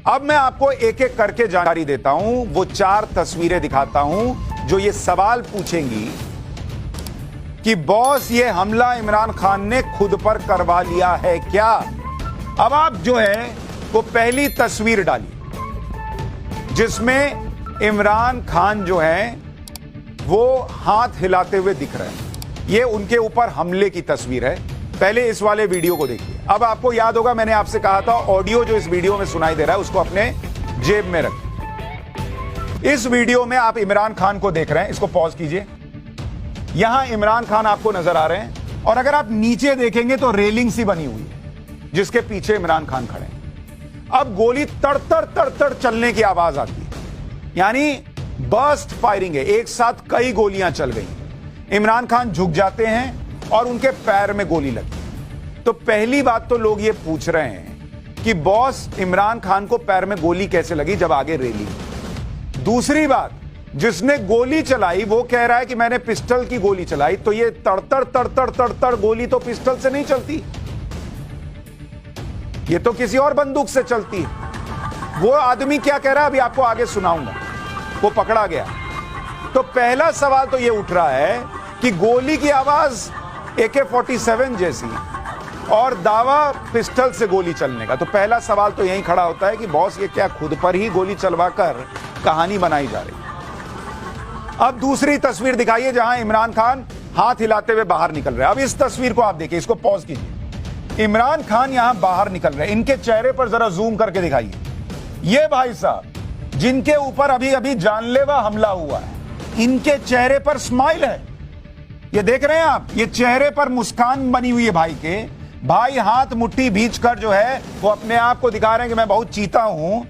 अब मैं आपको एक एक करके जानकारी देता हूं, वो 4 तस्वीरें दिखाता हूं जो ये सवाल पूछेंगी कि बॉस ये हमला इमरान खान ने खुद पर करवा लिया है क्या। अब आप जो है वो पहली तस्वीर डालिए जिसमें इमरान खान जो है वो हाथ हिलाते हुए दिख रहे हैं। ये उनके ऊपर हमले की तस्वीर है। पहले इस वाले वीडियो को देखिए। अब आपको याद होगा मैंने आपसे कहा था ऑडियो जो इस वीडियो में सुनाई दे रहा है उसको अपने जेब में रखिए। इस वीडियो में आप इमरान खान को देख रहे हैं, इसको पॉज कीजिए। यहां इमरान खान आपको नजर आ रहे हैं और अगर आप नीचे देखेंगे तो रेलिंग सी बनी हुई है जिसके पीछे इमरान खान खड़े हैं। अब गोली तड़तड़ तड़तड़ चलने की आवाज आती है, यानी बर्स्ट फायरिंग है, एक साथ कई गोलियां चल गई। इमरान खान झुक जाते हैं और उनके पैर में गोली लगी। तो पहली बात तो लोग ये पूछ रहे हैं कि बॉस इमरान खान को पैर में गोली कैसे लगी जब आगे रेलिंग। दूसरी बात, जिसने गोली चलाई वो कह रहा है कि मैंने पिस्टल की गोली चलाई। तो ये तड़तड़ तड़तड़ तड़तड़ गोली तो पिस्टल से नहीं चलती, ये तो किसी और बंदूक से चलती है। वो आदमी क्या कह रहा है अभी आपको आगे सुनाऊंगा। वो पकड़ा गया। तो पहला सवाल तो ये उठ रहा है कि गोली की आवाज AK-47 जैसी और दावा पिस्टल से गोली चलने का। तो पहला सवाल तो यही खड़ा होता है कि बॉस ये क्या खुद पर ही गोली चलवाकर कहानी बनाई जा रही है। अब दूसरी तस्वीर दिखाइए जहां इमरान खान हाथ हिलाते हुए बाहर निकल रहे हैं। अब इस तस्वीर को आप देखिए, इसको पॉज कीजिए। इमरान खान यहां बाहर निकल रहे हैं, इनके चेहरे पर जरा जूम करके दिखाइए। ये भाई साहब जिनके ऊपर अभी अभी जानलेवा हमला हुआ है, इनके चेहरे पर स्माइल है। ये देख रहे हैं आप, ये चेहरे पर मुस्कान बनी हुई है भाई के। भाई हाथ मुट्ठी भींच कर जो है वो अपने आप को दिखा रहे हैं कि मैं बहुत चीता हूं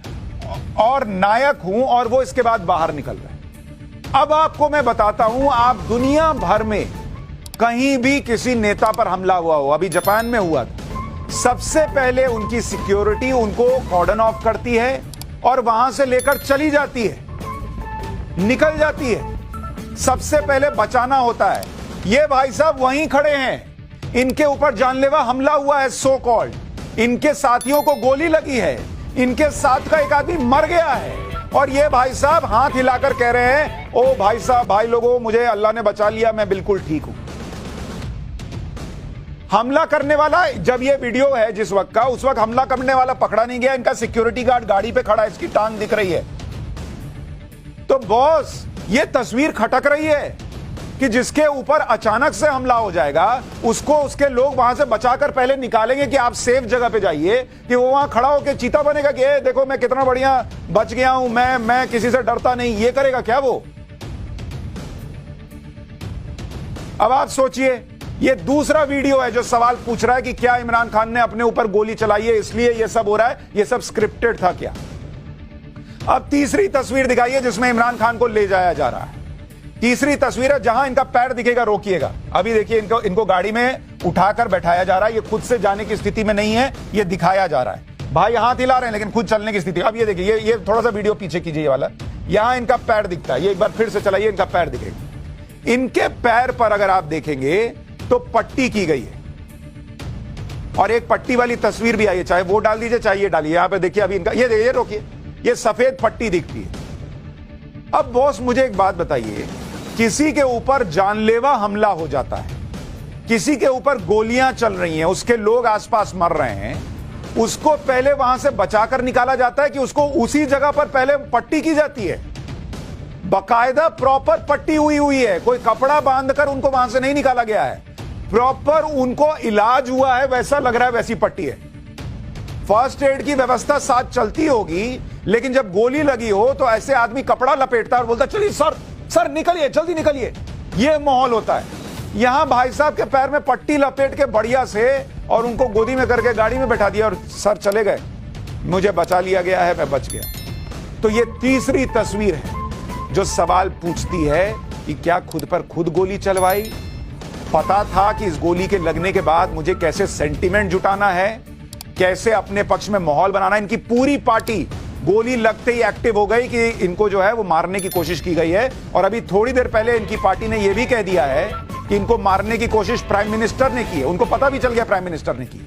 और नायक हूं, और वो इसके बाद बाहर निकल रहे हैं। अब आपको मैं बताता हूं, आप दुनिया भर में कहीं भी किसी नेता पर हमला हुआ हो, अभी जापान में हुआ था, सबसे पहले उनकी सिक्योरिटी उनको कॉर्डन ऑफ करती है और वहां से लेकर चली जाती है, निकल जाती है। सबसे पहले बचाना होता है। ये भाई साहब वहीं खड़े हैं, इनके ऊपर जानलेवा हमला हुआ है सो कॉल्ड, इनके साथियों को गोली लगी है, इनके साथ का एक आदमी मर गया है, और ये भाई साहब हाथ हिलाकर कह रहे हैं ओ भाई साहब, भाई लोगों, मुझे अल्लाह ने बचा लिया, मैं बिल्कुल ठीक हूं। हमला करने वाला, जब ये वीडियो है जिस वक्त का, उस वक्त हमला करने वाला पकड़ा नहीं गया। इनका सिक्योरिटी गार्ड गाड़ी पे खड़ा है, इसकी टांग दिख रही है। तो बॉस ये तस्वीर खटक रही है कि जिसके ऊपर अचानक से हमला हो जाएगा उसको उसके लोग वहां से बचाकर पहले निकालेंगे कि आप सेफ जगह पे जाइए, कि वो वहां खड़ा होकर चीता बनेगा कि देखो मैं कितना बढ़िया बच गया हूं, मैं किसी से डरता नहीं। ये करेगा क्या वो? अब आप सोचिए, ये दूसरा वीडियो है जो सवाल पूछ रहा है कि क्या इमरान खान ने अपने ऊपर गोली चलाई है इसलिए ये सब हो रहा है, ये सब स्क्रिप्टेड था क्या? अब तीसरी तस्वीर दिखाइए जिसमें इमरान खान को ले जाया जा रहा है। तीसरी तस्वीर है जहां इनका पैर दिखेगा, रोकिएगा। अभी देखिए इनको गाड़ी में उठाकर बैठाया जा रहा है। ये खुद से जाने की स्थिति में नहीं है, ये दिखाया जा रहा है। भाई हाथ हिला रहे हैं लेकिन खुद चलने की स्थिति। अब ये देखिए, ये थोड़ा सा वीडियो पीछे कीजिए, ये वाला। यहां इनका पैर दिखता है, ये एक बार फिर से चलाइए, इनका पैर दिखेगा। इनके पैर पर अगर आप देखेंगे तो पट्टी की गई है, और एक पट्टी वाली तस्वीर भी आई है, चाहे वो डाल दीजिए चाहे ये डालिए। यहां पे देखिए अभी इनका, ये रोकिए, ये सफेद पट्टी दिखती है। अब बॉस मुझे एक बात बताइए, किसी के ऊपर जानलेवा हमला हो जाता है, किसी के ऊपर गोलियां चल रही हैं, उसके लोग आसपास मर रहे हैं, उसको पहले वहां से बचाकर निकाला जाता है कि उसको उसी जगह पर पहले पट्टी की जाती है? बाकायदा प्रॉपर पट्टी हुई है, कोई कपड़ा बांधकर उनको वहां से नहीं निकाला गया है। प्रॉपर उनको इलाज हुआ है, वैसा लग रहा है वैसी पट्टी है। फर्स्ट एड की व्यवस्था साथ चलती होगी, लेकिन जब गोली लगी हो तो ऐसे आदमी कपड़ा लपेटता है और बोलता चलिए सर निकलिए, जल्दी निकलिए। ये माहौल होता है। यहां भाई साहब के पैर में पट्टी लपेट के बढ़िया से और उनको गोदी में करके गाड़ी में बैठा दिया और सर चले गए, मुझे बचा लिया गया है, मैं बच गया। तो ये तीसरी तस्वीर है जो सवाल पूछती है कि क्या खुद पर खुद गोली चलवाई? पता था कि इस गोली के लगने के बाद मुझे कैसे सेंटिमेंट जुटाना है, कैसे अपने पक्ष में माहौल बनाना है। इनकी पूरी पार्टी गोली लगते ही एक्टिव हो गई कि इनको जो है वो मारने की कोशिश की गई है। और अभी थोड़ी देर पहले इनकी पार्टी ने यह भी कह दिया है कि इनको मारने की कोशिश प्राइम मिनिस्टर ने की है। उनको पता भी चल गया प्राइम मिनिस्टर ने की।